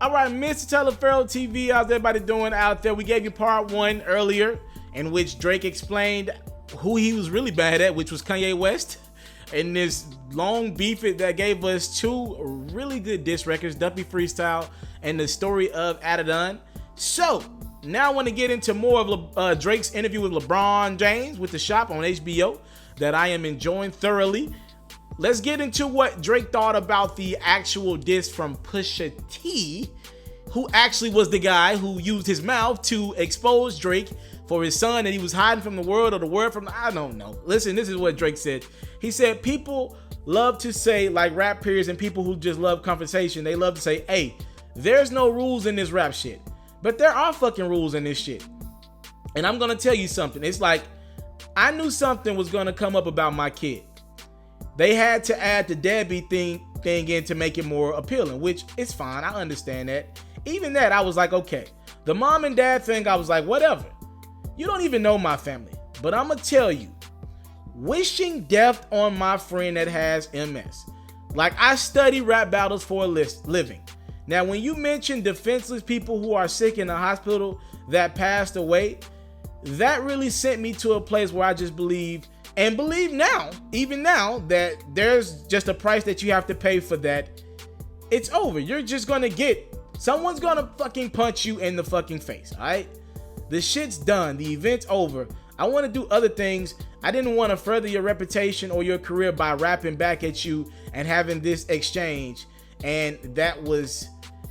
All right, Mr. TALIAFERRO TV, how's everybody doing out there? We gave you part 1 earlier in which Drake explained who he was really bad at, which was Kanye West. And this long beef that gave us 2 really good diss records, Duppy Freestyle and the story of Adidon. So now I want to get into more of Drake's interview with LeBron James with The Shop on HBO that I am enjoying thoroughly. Let's get into what Drake thought about the actual diss from Pusha T, who actually was the guy who used his mouth to expose Drake for his son that he was hiding from the world, or the word from, I don't know. Listen, this is what Drake said. He said, people love to say, like rap peers and people who just love conversation, they love to say, hey, there's no rules in this rap shit. But there are fucking rules in this shit. And I'm gonna tell you something. It's like, I knew something was gonna come up about my kid. They had to add the deadbeat thing in to make it more appealing, which is fine. I understand that. Even that, I was like, okay. The mom and dad thing, I was like, whatever. You don't even know my family. But I'm going to tell you, wishing death on my friend that has MS. Like, I study rap battles for a living. Now, when you mention defenseless people who are sick in the hospital that passed away, that really sent me to a place where I just believe now, even now, that there's just a price that you have to pay for that. It's over. You're just gonna someone's gonna fucking punch you in the fucking face, all right? The shit's done. The event's over. I want to do other things. I didn't want to further your reputation or your career by rapping back at you and having this exchange, and that was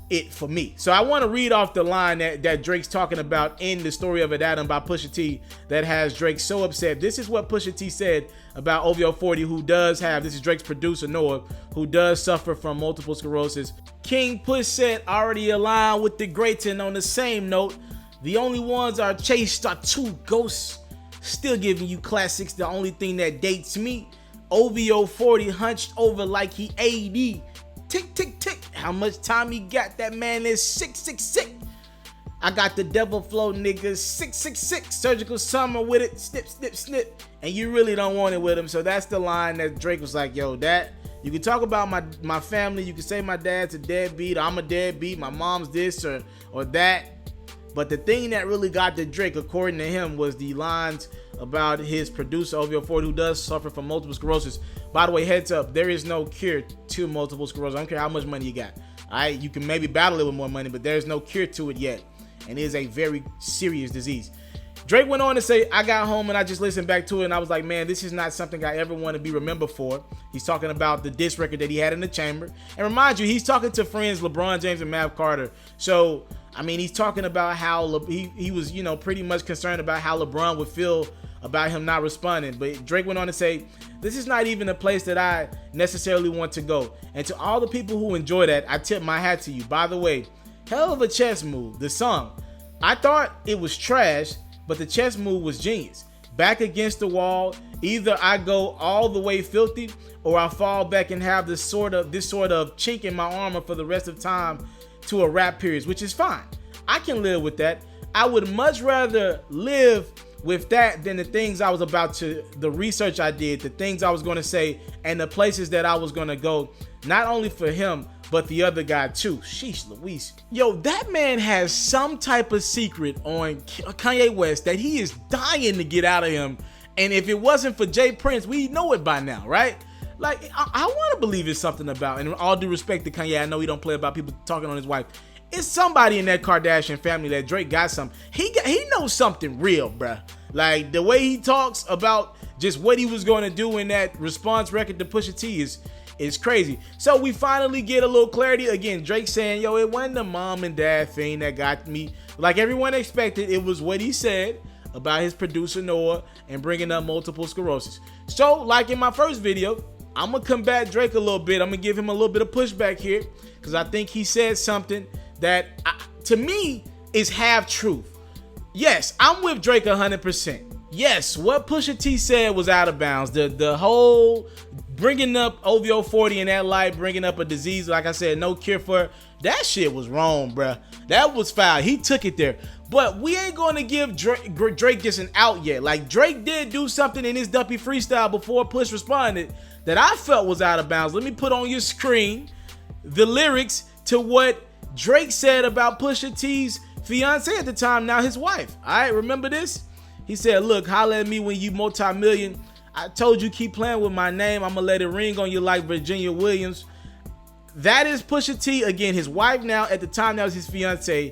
it for me. So I want to read off the line that Drake's talking about in the story of Adidon by Pusha T that has Drake so upset. This is what Pusha T said about OVO 40, who does have, this is Drake's producer Noah, who does suffer from multiple sclerosis. King Push said, already aligned with the greats, and on the same note, the only ones are chased are 2 ghosts. Still giving you classics. The only thing that dates me, OVO 40 hunched over like he AD. Tick, tick, tick. How much time he got? That man is 666. I got the devil flow, niggas. 666. Surgical summer with it. Snip, snip, snip. And you really don't want it with him. So that's the line that Drake was like, yo, that, you can talk about my family. You can say my dad's a deadbeat. I'm a deadbeat. My mom's this or that. But the thing that really got to Drake, according to him, was the lines about his producer, OVO 40, who does suffer from multiple sclerosis. By the way, heads up, there is no cure to multiple sclerosis. I don't care how much money you got. All right, you can maybe battle it with more money, but there's no cure to it yet. And it is a very serious disease. Drake went on to say, I got home and I just listened back to it, and I was like, man, this is not something I ever want to be remembered for. He's talking about the diss record that he had in the chamber. And remind you, he's talking to friends LeBron James and Mav Carter. So, I mean, he's talking about how he was, you know, pretty much concerned about how LeBron would feel about him not responding. But Drake went on to say, this is not even a place that I necessarily want to go. And to all the people who enjoy that, I tip my hat to you. By the way, hell of a chess move, the song. I thought it was trash, but the chess move was genius. Back against the wall, either I go all the way filthy or I fall back and have this sort of chink in my armor for the rest of time to a rap period, which is fine. I can live with that. I would much rather live with that than the things I was about to, the research I did, the things I was going to say, and the places that I was going to go, not only for him, but the other guy too. Sheesh Louise. Yo, that man has some type of secret on Kanye West that he is dying to get out of him. And if it wasn't for Jay Prince, we know it by now, right? Like, I want to believe it's something about, and all due respect to Kanye, I know he don't play about people talking on his wife. It's somebody in that Kardashian family that Drake got something. He knows something real, bruh. Like, the way he talks about just what he was going to do in that response record to Pusha T is crazy. So we finally get a little clarity. Again, Drake saying, yo, it wasn't the mom and dad thing that got me. Like everyone expected, it was what he said about his producer Noah and bringing up multiple sclerosis. So, like in my first video, I'm going to combat Drake a little bit. I'm going to give him a little bit of pushback here because I think he said something that, to me, is half truth. Yes, I'm with Drake 100%. Yes, what Pusha T said was out of bounds. The whole bringing up OVO 40 in that light, bringing up a disease, like I said, no cure for it, that shit was wrong, bruh. That was foul. He took it there. But we ain't going to give Drake just an out yet. Like, Drake did do something in his Duppy freestyle before Push responded that I felt was out of bounds. Let me put on your screen the lyrics to what Drake said about Pusha T's fiance at the time, now his wife. All right, remember this? He said, look, holla at me when you multi-million. I told you keep playing with my name. I'm going to let it ring on you like Virginia Williams. That is Pusha T. Again, his wife now. At the time, that was his fiance.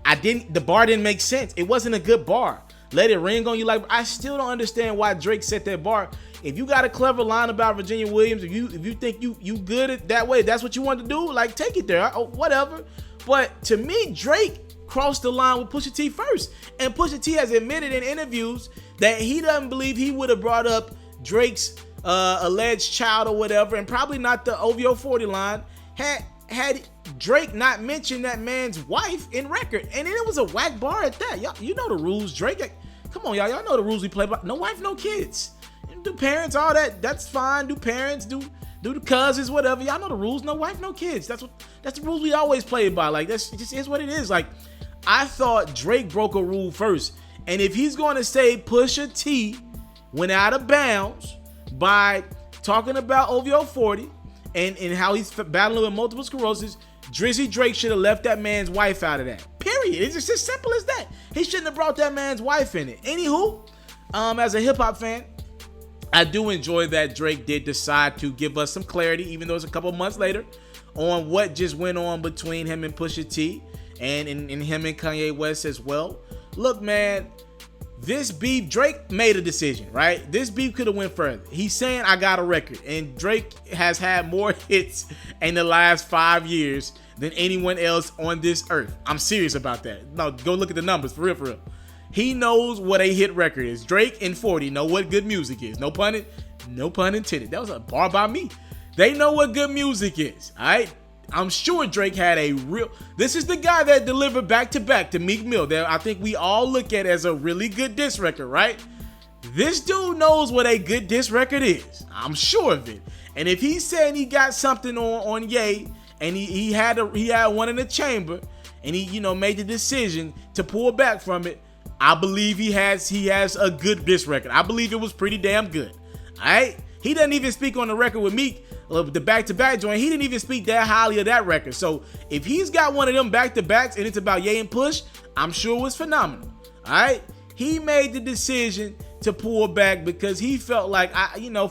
The bar didn't make sense. It wasn't a good bar. Let it ring on you like, I still don't understand why Drake set that bar. If you got a clever line about Virginia Williams, if you think you good at that way, that's what you want to do, like take it there, whatever. But to me, Drake crossed the line with Pusha T first. And Pusha T has admitted in interviews that he doesn't believe he would have brought up Drake's alleged child or whatever, and probably not the OVO 40 line, had Drake not mentioned that man's wife in record. And then it was a whack bar at that. Y'all, you know the rules, Drake. Come on, y'all know the rules we play by. No wife, no kids. Do parents, all that, that's fine. Do parents, do the cousins, whatever. Y'all know the rules. No wife, no kids. That's the rules we always play by. Like, it just is what it is. Like, I thought Drake broke a rule first. And if he's going to say Pusha T went out of bounds by talking about OVO 40 and how he's battling with multiple sclerosis, Drizzy Drake should have left that man's wife out of that. Period. It's just as simple as that. He shouldn't have brought that man's wife in it. Anywho, as a hip-hop fan, I do enjoy that Drake did decide to give us some clarity, even though it's a couple months later, on what just went on between him and Pusha T and him and Kanye West as well. Look, man, this beef, Drake made a decision, right? This beef could have went further. He's saying, I got a record. And Drake has had more hits in the last 5 years than anyone else on this earth. I'm serious about that. No, go look at the numbers, for real, for real. He knows what a hit record is. Drake and 40 know what good music is. No pun intended. That was a bar by me. They know what good music is, all right? I'm sure Drake had a real... This is the guy that delivered back-to-back to Meek Mill that I think we all look at as a really good diss record, right? This dude knows what a good diss record is. I'm sure of it. And if he's saying he got something on Ye, and he had one in the chamber, and he made the decision to pull back from it, I believe he has a good diss record. I believe it was pretty damn good. All right? He doesn't even speak on the record with Meek, the back-to-back joint. He didn't even speak that highly of that record. So if he's got one of them back-to-backs and it's about Ye and Push, I'm sure it was phenomenal. All right? He made the decision to pull back because he felt like,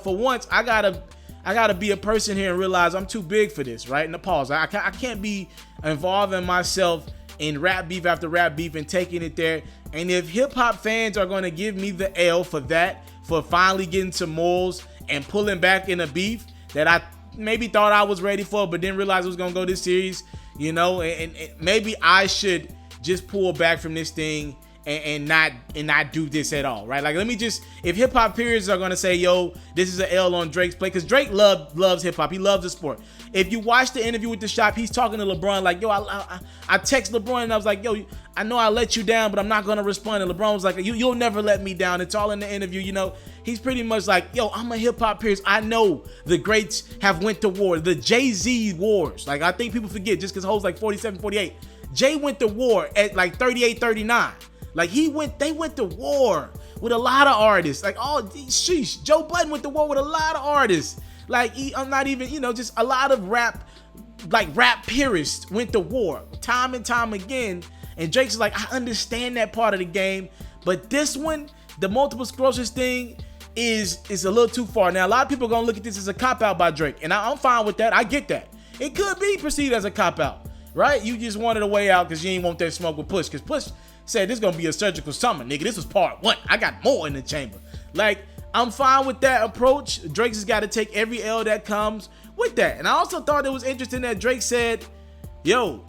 for once, I gotta be a person here and realize I'm too big for this, right? In the pause. I can't be involving myself in rap beef after rap beef and taking it there. And if hip-hop fans are going to give me the L for that, for finally getting some morals and pulling back in a beef that I maybe thought I was ready for, but didn't realize it was going to go this series, and maybe I should just pull back from this thing and not do this at all, right? Like, let me just, if hip-hop peers are going to say, yo, this is an L on Drake's play, because Drake loves hip-hop. He loves the sport. If you watch the interview with The Shop, he's talking to LeBron like, yo, I text LeBron and I was like, yo, I know I let you down, but I'm not going to respond. And LeBron was like, you'll never let me down. It's all in the interview, He's pretty much like, yo, I'm a hip-hop peers. I know the greats have went to war. The Jay-Z wars. Like, I think people forget just because Ho's like 47, 48. Jay went to war at like 38, 39. Like, they went to war with a lot of artists. Like, sheesh. Joe Budden went to war with a lot of artists. Like, I'm not even, just a lot of rap purists went to war time and time again. And Drake's like, I understand that part of the game, but this one, the multiple sclerosis thing, is a little too far. Now, a lot of people are going to look at this as a cop-out by Drake, and I'm fine with that. I get that. It could be perceived as a cop-out, right? You just wanted a way out because you ain't want that smoke with Push, because Push said this is going to be a surgical summer, nigga. This was part 1. I got more in the chamber. Like, I'm fine with that approach. Drake has got to take every L that comes with that. And I also thought it was interesting that Drake said, yo,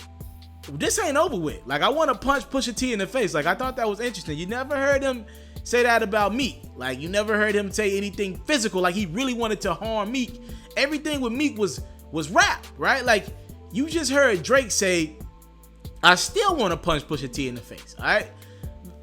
this ain't over with. Like, I want to punch Pusha T in the face. Like, I thought that was interesting. You never heard him say that about Meek. Like, you never heard him say anything physical. Like, he really wanted to harm Meek. Everything with Meek was rap, right? Like, you just heard Drake say, I still want to punch Pusha T in the face, all right?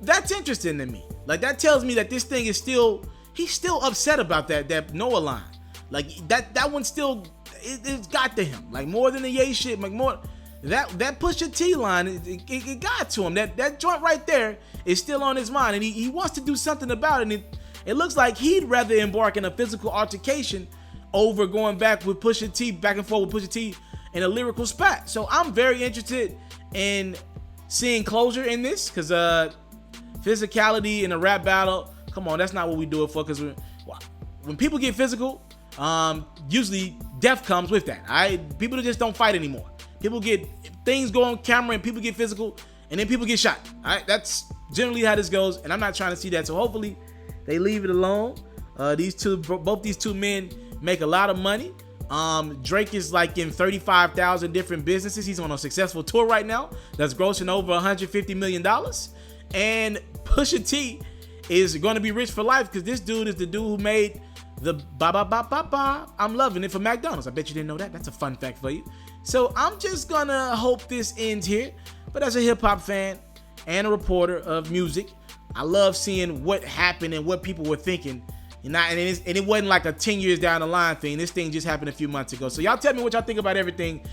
That's interesting to me. Like, that tells me that this thing is still, he's still upset about that Noah line. Like, that one still, it's got to him. Like, more than the Ye shit, like, more... That Pusha T line, it got to him. That joint right there is still on his mind, and he wants to do something about it. And it looks like he'd rather embark in a physical altercation over going back with Pusha T, back and forth with Pusha T, in a lyrical spot. So I'm very interested in seeing closure in this, because physicality in a rap battle, come on, that's not what we do it for. Because when people get physical, usually death comes with that. People just don't fight anymore. People get things go on camera and people get physical, and then people get shot. All right, that's generally how this goes, and I'm not trying to see that. So hopefully they leave it alone. Both these two men make a lot of money. Drake is like in 35,000 different businesses. He's on a successful tour right now that's grossing over $150 million. And Pusha T is going to be rich for life, because this dude is the dude who made the ba ba ba ba ba I'm loving it for McDonald's. I bet you didn't know that. That's a fun fact for you. So I'm just gonna hope this ends here. But as a hip-hop fan and a reporter of music, I love seeing what happened and what people were thinking. And it wasn't like a 10 years down the line thing. This thing just happened a few months ago. So y'all tell me what y'all think about everything.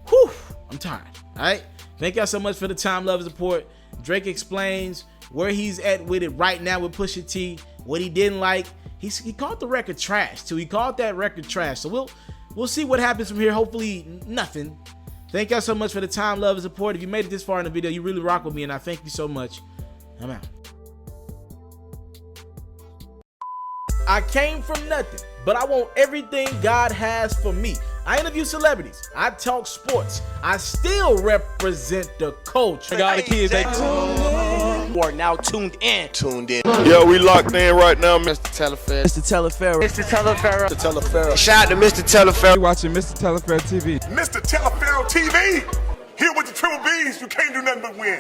Whew, I'm tired. All right. Thank y'all so much for the time, love, and support. Drake explains where he's at with it right now with Pusha T, what he didn't like. He called the record trash too. He called that record trash. So we'll see what happens from here. Hopefully nothing. Thank y'all so much for the time, love, and support. If you made it this far in the video, you really rock with me, and I thank you so much. I'm out. I came from nothing, but I want everything God has for me. I interview celebrities. I talk sports. I still represent the culture. I got the kids. You are now tuned in. Yeah, we locked in right now, Mr. TALIAFERRO. Mr. TALIAFERRO. Shout out to Mr. TALIAFERRO. You're watching Mr. TALIAFERRO TV. Mr. TALIAFERRO TV. Here with the triple B's, you can't do nothing but win.